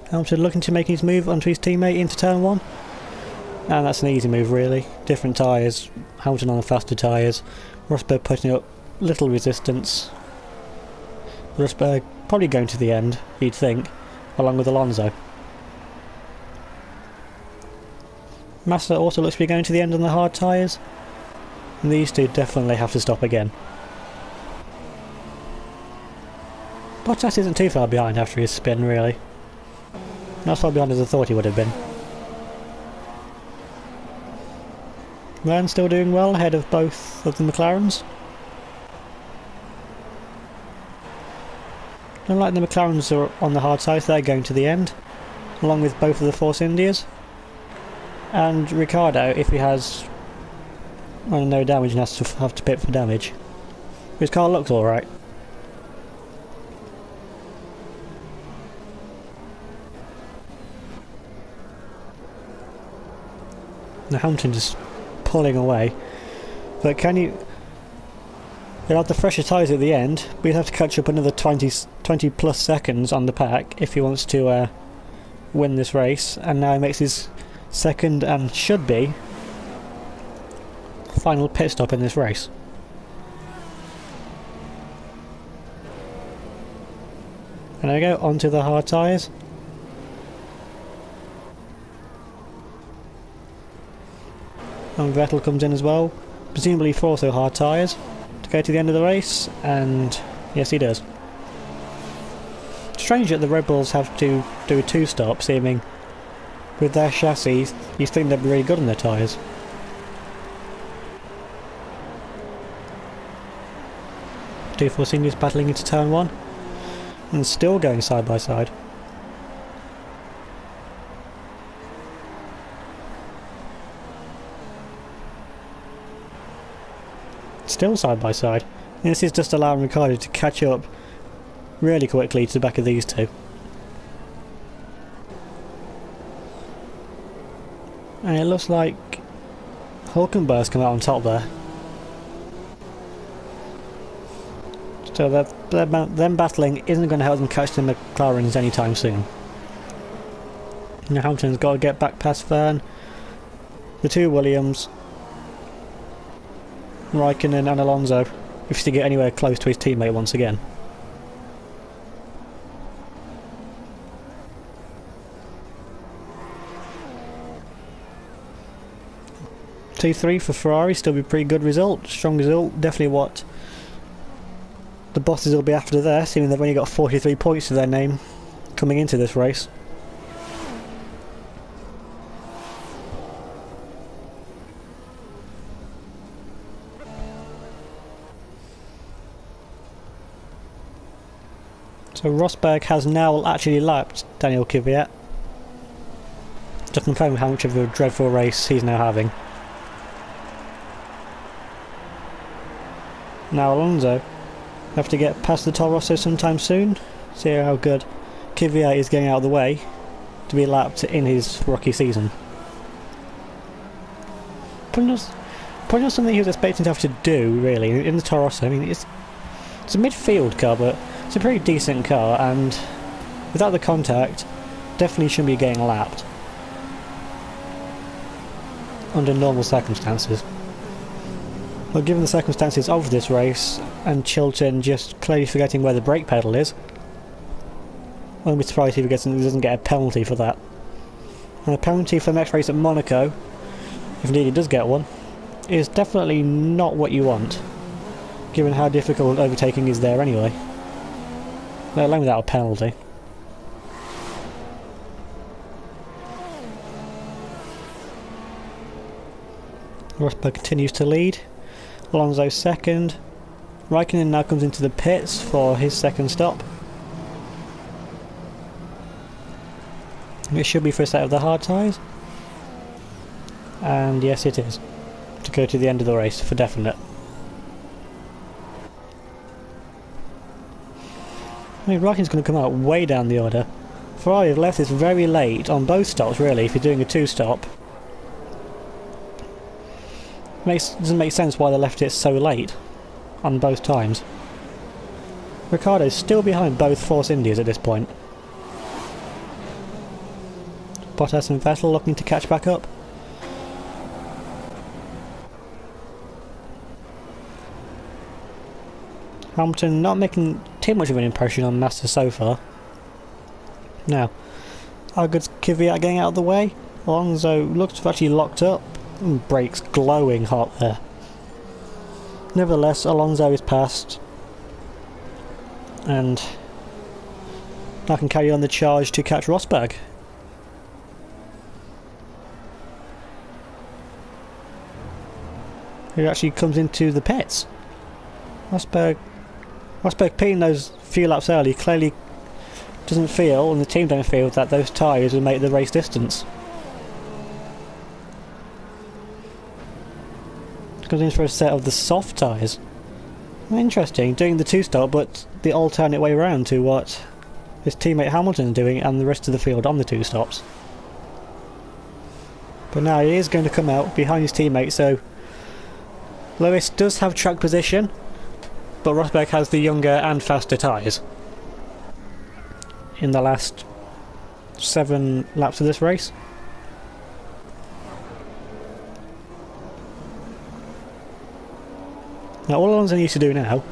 Hamilton looking to make his move onto his teammate into turn 1. And that's an easy move really. Different tyres, Hamilton on the faster tyres. Rosberg putting up little resistance. Rosberg probably going to the end, you'd think, along with Alonso. Massa also looks to be going to the end on the hard tyres. And these two definitely have to stop again. Bottas isn't too far behind after his spin really. Not as far behind as I thought he would have been. Ryan still doing well ahead of both of the McLarens. Unlike the McLarens are on the hard side, they're going to the end, along with both of the Force Indias. And Ricciardo, if he has no damage and has to have to pit for damage. His car looks alright. Now Hamilton just pulling away, but can you... They'll have the fresher tyres at the end, but he'd have to catch up another 20 plus seconds on the pack if he wants to win this race, and now he makes his second and should be final pit stop in this race. And there we go, onto the hard tyres. And Vettel comes in as well, presumably for also hard tyres, to go to the end of the race, and yes he does. Strange that the Red Bulls have to do a two-stop, seeming with their chassis you'd think they'd be really good on their tyres. Two Force Indians battling into turn 1, and still going side by side. Still side by side. And this is just allowing Ricciardo to catch up really quickly to the back of these two. And it looks like Hulkenberg's come out on top there. So them battling isn't going to help them catch the McLarens anytime soon. Now Hamilton's got to get back past Verne. The two Williams, Raikkonen and Alonso, if he's to get anywhere close to his teammate once again. T3 for Ferrari, still be a pretty good result, strong result, definitely what the bosses will be after there, seeing they've only got 43 points to their name coming into this race. So Rosberg has now actually lapped Daniel Kvyat. Just confirming how much of a dreadful race he's now having. Now Alonso have to get past the Toro Rosso sometime soon. See how good Kvyat is getting out of the way to be lapped in his rookie season. Probably not something he was expecting to have to do really in the Toro Rosso. I mean it's a midfield car, but it's a pretty decent car, and without the contact, definitely shouldn't be getting lapped under normal circumstances. But given the circumstances of this race, and Chilton just clearly forgetting where the brake pedal is, I wouldn't be surprised if he doesn't get a penalty for that. And a penalty for the next race at Monaco, if indeed he does get one, is definitely not what you want, given how difficult overtaking is there anyway. Let alone without a penalty. Rosberg continues to lead. Alonso second. Raikkonen now comes into the pits for his second stop. It should be for a set of the hard tyres. And yes it is. To go to the end of the race for definite. I mean, Raikkonen's going to come out way down the order. Ferrari have left this very late on both stops really, if you're doing a two-stop. Doesn't make sense why they left it so late on both times. Ricciardo's still behind both Force Indias at this point. Bottas and Vettel looking to catch back up. Hamilton not making too much of an impression on Massa so far. Now, how good's Kvyat getting out of the way? Alonso looks to have actually locked up and brakes glowing hot there. Nevertheless, Alonso is passed and I can carry on the charge to catch Rosberg. Who actually comes into the pits. Rosberg pitting those few laps early clearly doesn't feel, and the team don't feel, that those tyres will make the race distance. Goes in for a set of the soft tyres. Interesting, doing the two-stop but the alternate way around to what his teammate Hamilton is doing and the rest of the field on the two stops. But now he is going to come out behind his teammate, so Lewis does have track position, but Rosberg has the younger and faster tyres in the last 7 laps of this race. Now all Alonso needs to do now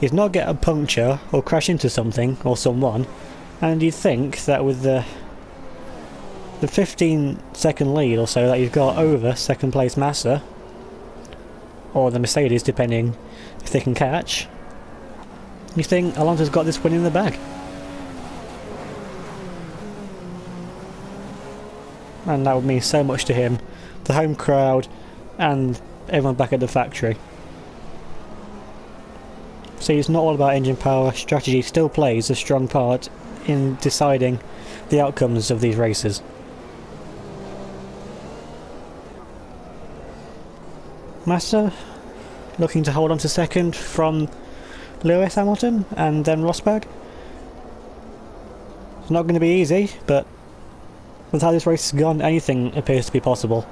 is not get a puncture or crash into something or someone, and you'd think that with the 15-second lead or so that you've got over second place Massa, or the Mercedes depending if they can catch, you think Alonso's got this win in the bag. And that would mean so much to him, the home crowd and everyone back at the factory. See, it's not all about engine power. Strategy still plays a strong part in deciding the outcomes of these races. Massa looking to hold on to second from Lewis, Hamilton and then Rosberg. It's not going to be easy, but with how this race has gone, anything appears to be possible.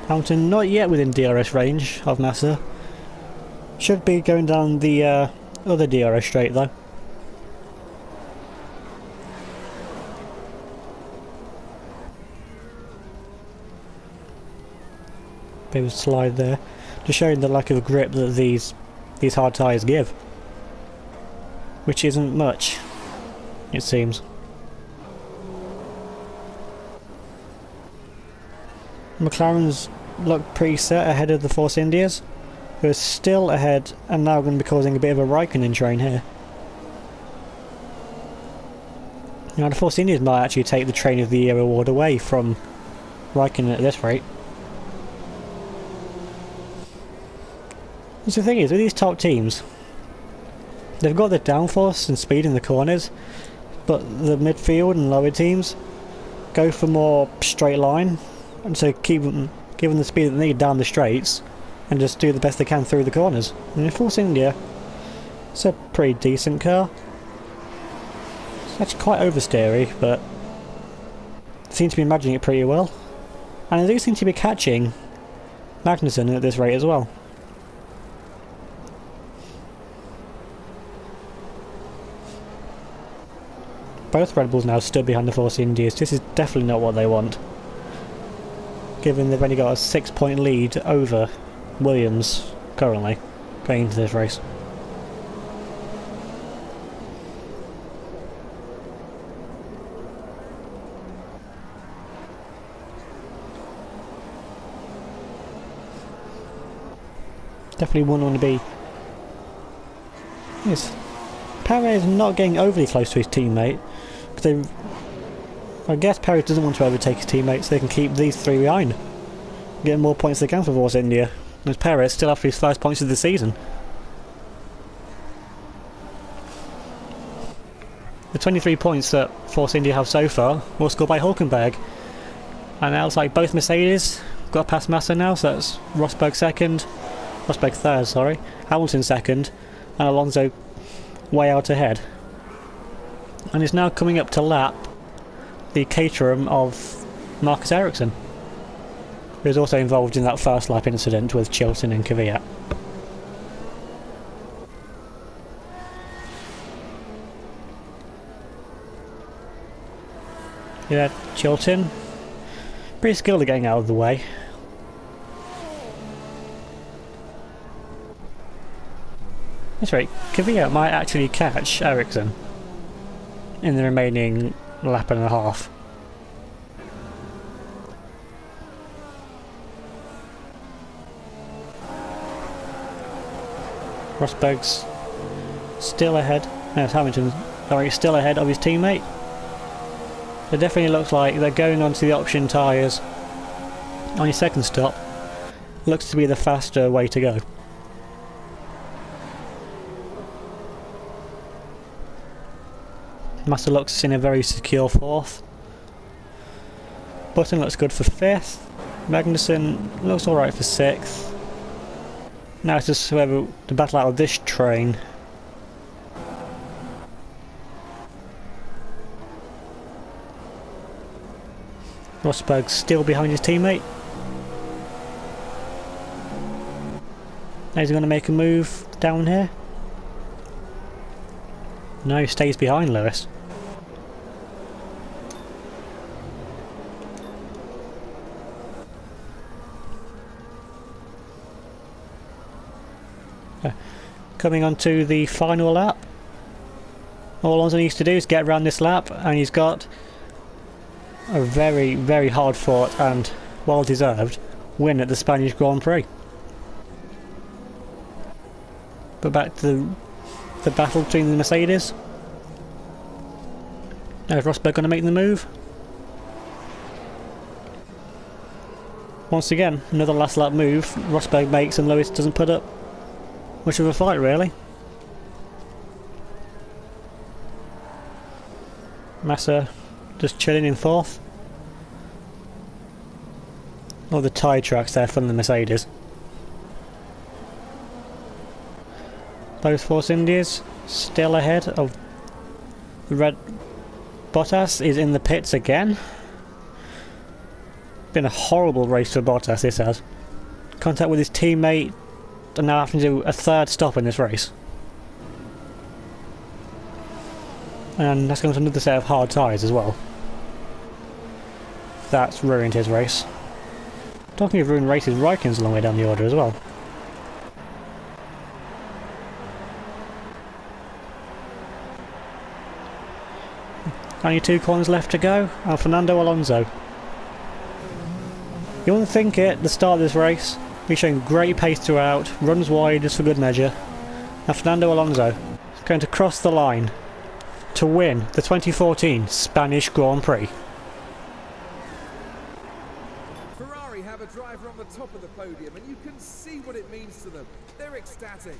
Hamilton not yet within DRS range of Massa. Should be going down the other DRS straight though. Bit of a slide there, just showing the lack of grip that these hard tyres give, which isn't much, it seems. McLaren's look pretty set ahead of the Force Indias, who are still ahead and now going to be causing a bit of a Raikkonen train here. Now the Force Indias might actually take the Train of the Year award away from Raikkonen at this rate. The thing is, with these top teams, they've got the downforce and speed in the corners, but the midfield and lower teams go for more straight line, and so give them the speed that they need down the straights and just do the best they can through the corners. And in Force India, it's a pretty decent car. It's actually quite oversteery, but they seem to be managing it pretty well. And they do seem to be catching Magnussen at this rate as well. Both Red Bulls now stood behind the Force Indias. This is definitely not what they want, given they've only got a 6-point lead over Williams currently going into this race. Definitely wouldn't want to be... Yes, Perez not getting overly close to his teammate, because I guess Perez doesn't want to overtake his teammates so they can keep these three behind, getting more points than they can for Force India, as Perez still after his first points of the season. The 23 points that Force India have so far were scored by Hülkenberg, and now it's like both Mercedes got past Massa now, so that's Rosberg third, sorry, Hamilton second, and Alonso way out ahead. And is now coming up to lap the Caterham of Marcus Ericsson, who was also involved in that first lap incident with Chilton and Kvyat. Yeah, Chilton. Pretty skilled at getting out of the way. That's right, Kvyat might actually catch Ericsson in the remaining lap and a half. Rosberg's still ahead. No, Hamilton's still ahead of his teammate. It definitely looks like they're going onto the option tyres on your second stop. Looks to be the faster way to go. Massa looks in a very secure fourth. Button looks good for fifth. Magnussen looks alright for sixth. Now it's just whoever to battle out of this train. Rosberg's still behind his teammate. Now he's going to make a move down here. No, he stays behind Lewis. Coming on to the final lap. All Alonso needs to do is get around this lap, and he's got a very, very hard fought and well deserved win at the Spanish Grand Prix. But back to the battle between the Mercedes. Now is Rosberg going to make the move? Once again, another last lap move Rosberg makes and Lewis doesn't put up much of a fight really. Massa just chilling in fourth. All the tyre tracks there from the Mercedes. Both Force Indias still ahead of the red. Bottas is in the pits again. Been a horrible race for Bottas, this has. Contact with his teammate and now having to do a third stop in this race. And that's going to another set of hard tyres as well. That's ruined his race. Talking of ruined races, Raikkonen's a long way down the order as well. Only 2 corners left to go, and Fernando Alonso. You wouldn't think it at the start of this race. He's showing great pace throughout, runs wide just for good measure. And Fernando Alonso is going to cross the line to win the 2014 Spanish Grand Prix. Ferrari have a driver on the top of the podium, and you can see what it means to them. They're ecstatic.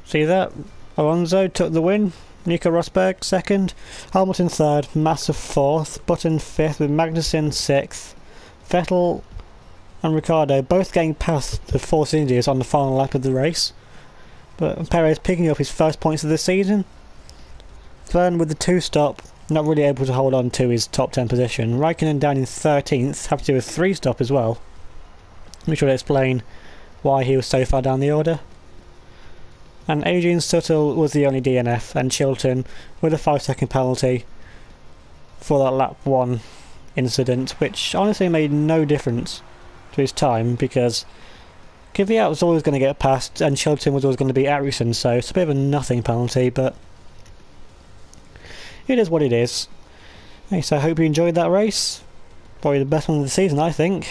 See that? Alonso took the win. Nico Rosberg second, Hamilton third, Massa fourth, Button fifth with Magnussen sixth. Vettel and Ricciardo both getting past the Force Indias on the final lap of the race. But Perez picking up his first points of the season. Verne with the 2-stop, not really able to hold on to his top 10 position. Raikkonen down in 13th, having to do a 3-stop as well, which would explain why he was so far down the order. And Adrian Suttle was the only DNF, and Chilton with a 5-second penalty for that lap 1 incident, which honestly made no difference to his time because Kvyat was always going to get past and Chilton was always going to be Ericsson, so it's a bit of a nothing penalty, but it is what it is. Okay, so I hope you enjoyed that race. Probably the best one of the season, I think.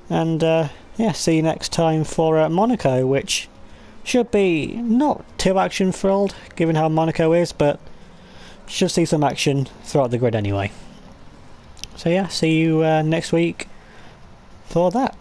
And yeah, see you next time for Monaco, which should be not too action-filled, given how Monaco is, but should see some action throughout the grid anyway. So yeah, see you next week for that.